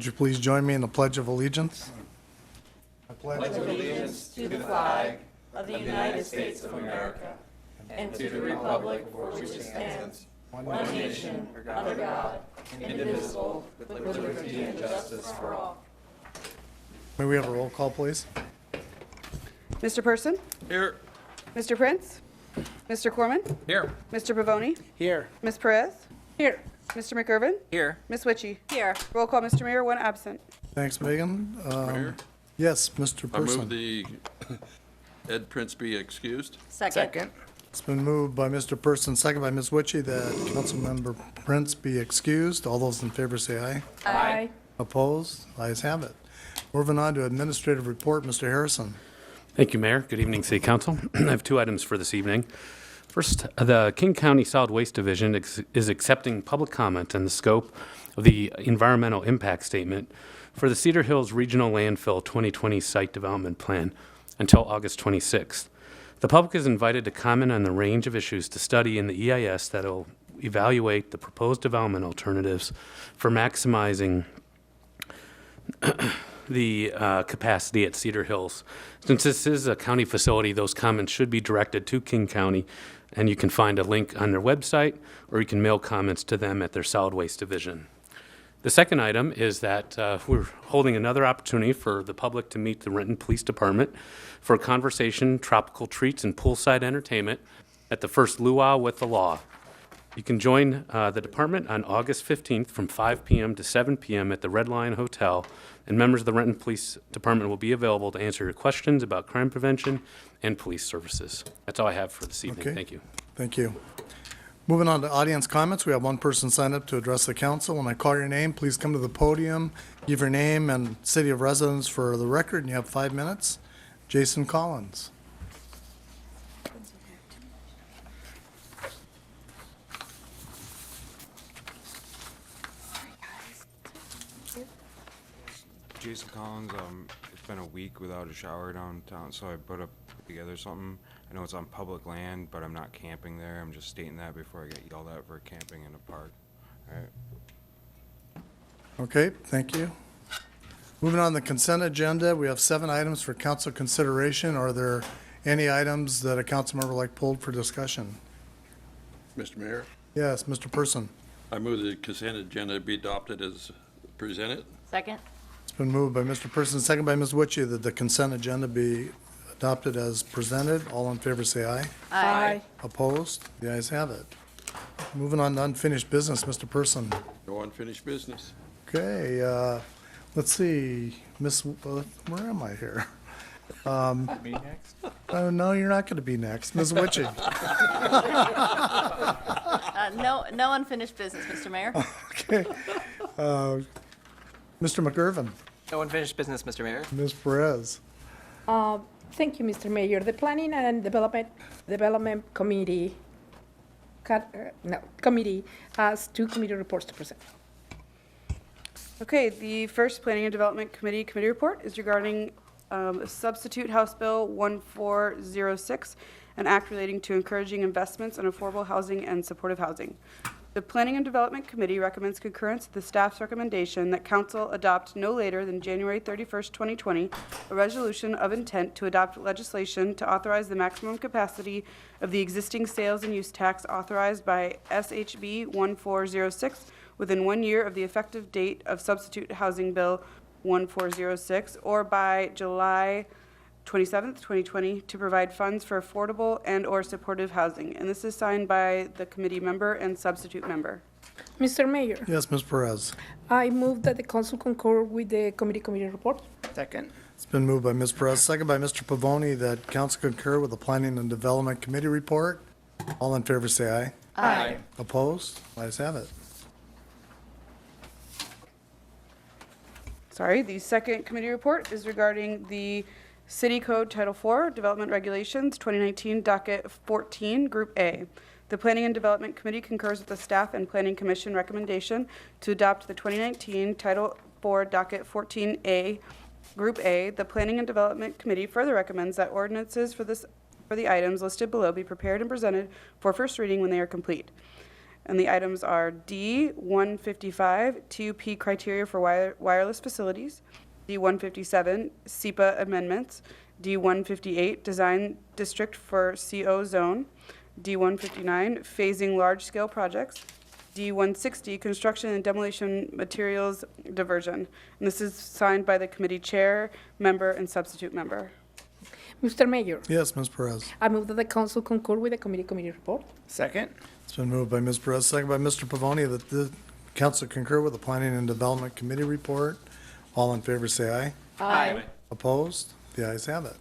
Would you please join me in the Pledge of Allegiance? I pledge allegiance to the flag of the United States of America and to the republic for which it stands, one nation, under God, indivisible, with liberty and justice for all. May we have a roll call, please? Mr. Person? Here. Mr. Prince? Mr. Corman? Here. Mr. Pavoni? Here. Ms. Perez? Here. Mr. McIrvin? Here. Ms. Witchy? Here. Roll call, Mr. Mayor, one absent. Thanks, Megan. Mayor? Yes, Mr. I move Person. the Ed Prince be excused. Second. It's been moved by Mr. Person, second by Ms. Witchy, that Councilmember Prince be excused. All those in favor say aye. Aye. Opposed? Ayes have it. Moving on to administrative report, Mr. Harrison. Thank you, Mayor. Good evening, City Council. I have two items for this evening. First, the King County Solid Waste Division is accepting public comment on the scope of the environmental impact statement for the Cedar Hills Regional Landfill 2020 Site Development Plan until August 26th. The public is invited to comment on the range of issues to study in the EIS that will evaluate the proposed development alternatives for maximizing the capacity at Cedar Hills. Since this is a county facility, those comments should be directed to King County, and you can find a link on their website, or you can mail comments to them at their solid waste division. The second item is that we're holding another opportunity for the public to meet the Renton Police Department for a conversation, tropical treats, and poolside entertainment at the first Luau with the Law. You can join the department on August 15th from 5 p.m. to 7 p.m. at the Red Lion Hotel, and members of the Renton Police Department will be available to answer your questions about crime prevention and police services. That's all I have for this evening. Okay. Thank you. Thank you. Moving on to audience comments, we have one person signed up to address the council. When I call your name, please come to the podium, give your name and city of residence for the record, and you have 5 minutes. Jason Collins. Jason Collins, it's been a week without a shower downtown, so I put together something. I know it's on public land, but I'm not camping there. I'm just stating that before I get yelled at for camping in a park. All right. Okay, thank you. Moving on to the consent agenda, we have 7 items for council consideration. Are there any items that a council member would like pulled for discussion? Mr. Mayor, Yes, Mr. Person. I move the consent agenda be adopted as presented. Second. It's been moved by Mr. Person, second by Ms. Witchy, that the consent agenda be adopted as presented. All in favor say aye. Aye. Opposed? The ayes have it. Moving on to unfinished business, Mr. Person. No unfinished business. Okay, let's see, where am I here? Me next? Oh, no, you're not going to be next. Ms. Witchy. No unfinished business, Mr. Mayor. Okay. Mr. McIrvin, No unfinished business, Mr. Mayor. Ms. Perez. Thank you, Mr. Mayor. The Planning and Development Committee has 2 committee reports to present. Okay, the first Planning and Development Committee report is regarding Substitute House Bill 1406, an act relating to encouraging investments in affordable housing and supportive housing. The Planning and Development Committee recommends concurrence with the staff's recommendation that council adopt no later than January 31st, 2020, a resolution of intent to adopt legislation to authorize the maximum capacity of the existing sales and use tax authorized by SHB 1406 within 1 year of the effective date of Substitute Housing Bill 1406, or by July 27th, 2020, to provide funds for affordable and/or supportive housing. And this is signed by the committee member and substitute member. Mr. Mayor, Yes, Ms. Perez. I move that the council concur with the committee report. Second. It's been moved by Ms. Perez, second by Mr. Pavoni, that council concur with the Planning and Development Committee report. All in favor say aye. Aye. Opposed? Ayes have it. The second committee report is regarding the City Code Title IV, Development Regulations, 2019, Docket 14, Group A. The Planning and Development Committee concurs with the Staff and Planning Commission recommendation to adopt the 2019 Title IV, Docket 14A, Group A. The Planning and Development Committee further recommends that ordinances for the items listed below be prepared and presented for first reading when they are complete. And the items are D-155, TUP criteria for wireless facilities, D-157, SEPA amendments, D-158, design district for CO zone, D-159, phasing large-scale projects, D-160, construction and demolition materials diversion. And this is signed by the committee chair, member, and substitute member. Mr. Mayor, Yes, Ms. Perez. I move that the council concur with the committee report. Second. It's been moved by Ms. Perez, second by Mr. Pavoni, that the council concur with the Planning and Development Committee report. All in favor, say aye. Aye. Opposed? The ayes have it.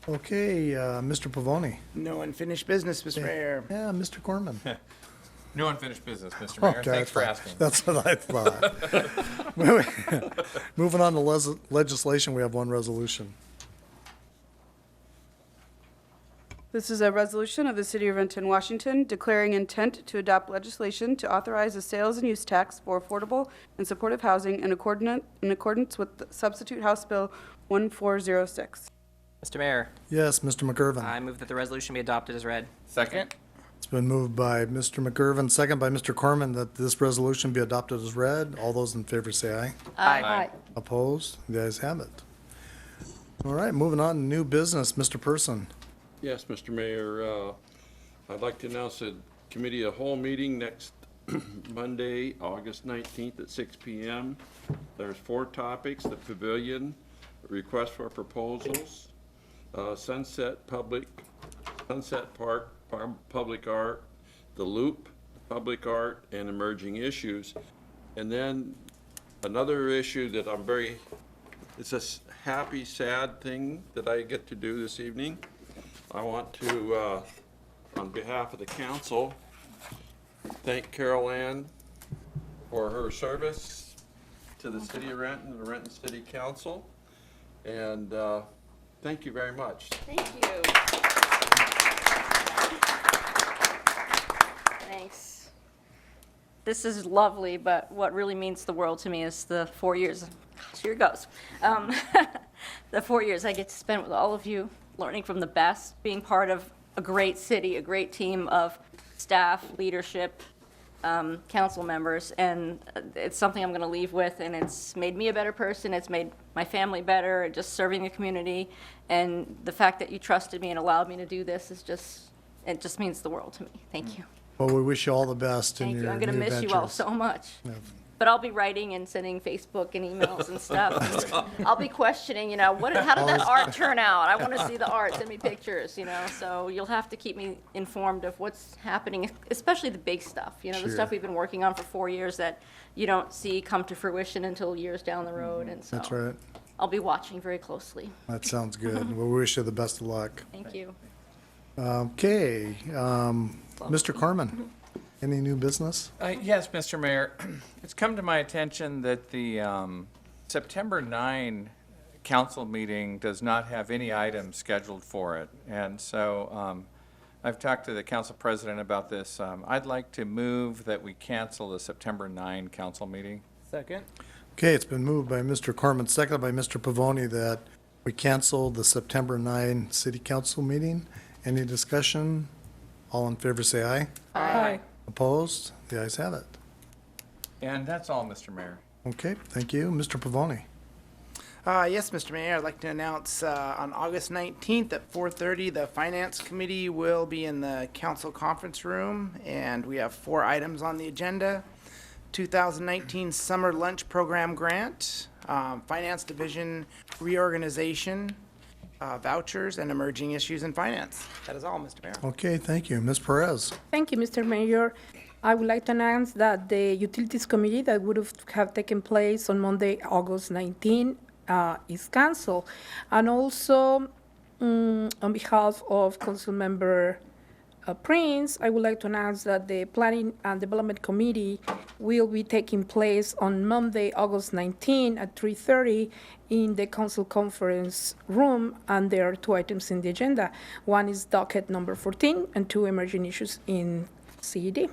Okay, Mr. Pavoni. No unfinished business, Mr. Mayor. Yeah, Mr. Corman. No unfinished business, Mr. Mayor. Okay, Thanks for asking. That's what I thought. Moving on to legislation, we have one resolution. This is a resolution of the City of Renton, Washington, declaring intent to adopt legislation to authorize a sales and use tax for affordable and supportive housing in accordance with the Substitute House Bill 1406. Mr. Mayor, Yes, Mr. McGurven. I move that the resolution be adopted as read. Second? It's been moved by Mr. McGurven, second by Mr. Corman, that this resolution be adopted as read. All those in favor say aye. Aye. Opposed? The ayes have it. All right, moving on to new business, Mr. Person. Yes, Mr. Mayor, I'd like to announce a committee of whole meeting next Monday, August 19th at 6 p.m. There's 4 topics: the pavilion, request for proposals, Sunset Park, public art, the Loop, public art, and emerging issues. And then another issue that it's a happy, sad thing that I get to do this evening. I want to, on behalf of the council, thank Carol Ann for her service to the city of Renton, the Renton City Council, and thank you very much. Thank you. Thanks. This is lovely, but what really means the world to me is the 4 years. Gosh, here it goes. The 4 years I get to spend with all of you, learning from the best, being part of a great city, a great team of staff, leadership, council members, and it's something I'm going to leave with, and it's made me a better person. It's made my family better, and just serving the community, and the fact that you trusted me and allowed me to do this it just means the world to me. Thank you. Well, we wish you all the best in Thank your you. new I'm going to miss you all ventures. so much. Yeah. But I'll be writing and sending Facebook and emails and stuff. I'll be questioning, how did that art turn out? I want to see the art. Send me pictures, So you'll have to keep me informed of what's happening, especially the big stuff, the Sure. stuff we've been working on for 4 years that you don't see come to fruition until years down the road. And so That's right. I'll be watching very closely. That sounds good. Well, we wish you the best of luck. Thank you. Okay, Mr. Corman, any new business? Yes, Mr. Mayor. It's come to my attention that the September 9 council meeting does not have any items scheduled for it. And so I've talked to the council president about this. I'd like to move that we cancel the September 9 council meeting. Second. Okay, it's been moved by Mr. Corman, seconded by Mr. Pavoni, that we cancel the September 9 city council meeting. Any discussion? All in favor say aye. Aye. Opposed? The ayes have it. And that's all, Mr. Mayor. Okay, thank you. Mr. Pavoni. Yes, Mr. Mayor, I'd like to announce on August 19th at 4:30, the Finance Committee will be in the council conference room, and we have 4 items on the agenda. 2019 Summer Lunch Program Grant, Finance Division Reorganization, vouchers, and emerging issues in finance. That is all, Mr. Mayor. Okay, thank you. Ms. Perez. Thank you, Mr. Mayor. I would like to announce that the Utilities Committee that would have taken place on Monday, August 19, is canceled. And also, on behalf of Councilmember Prince, I would like to announce that the Planning and Development Committee will be taking place on Monday, August 19 at 3:30 in the council conference room, and there are 2 items in the agenda. One is docket number 14 and 2 emerging issues in CED.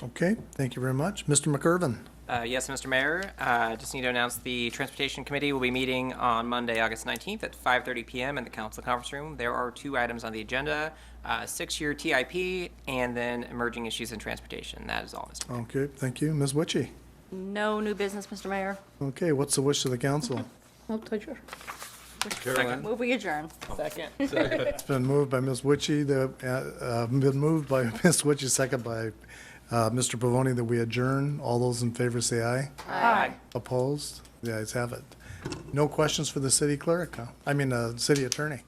Okay, thank you very much. Mr. McGurven. Yes, Mr. Mayor, just need to announce the Transportation Committee will be meeting on Monday, August 19th at 5:30 PM in the council conference room. There are 2 items on the agenda, 6-year TIP and then emerging issues in transportation. That is all, Mr. Mayor. Okay, thank you. Ms. Witchy? No new business, Mr. Mayor. Okay, what's the wish of the council? No pleasure. Carolyn? Move we adjourn. Second. It's been moved by Ms. Witchy, been moved by Ms. Witchy, second by Mr. Pavoni, that we adjourn. All those in favor say aye. Aye. Opposed? The ayes have it. No questions for the city clerk, huh? I mean, city attorney.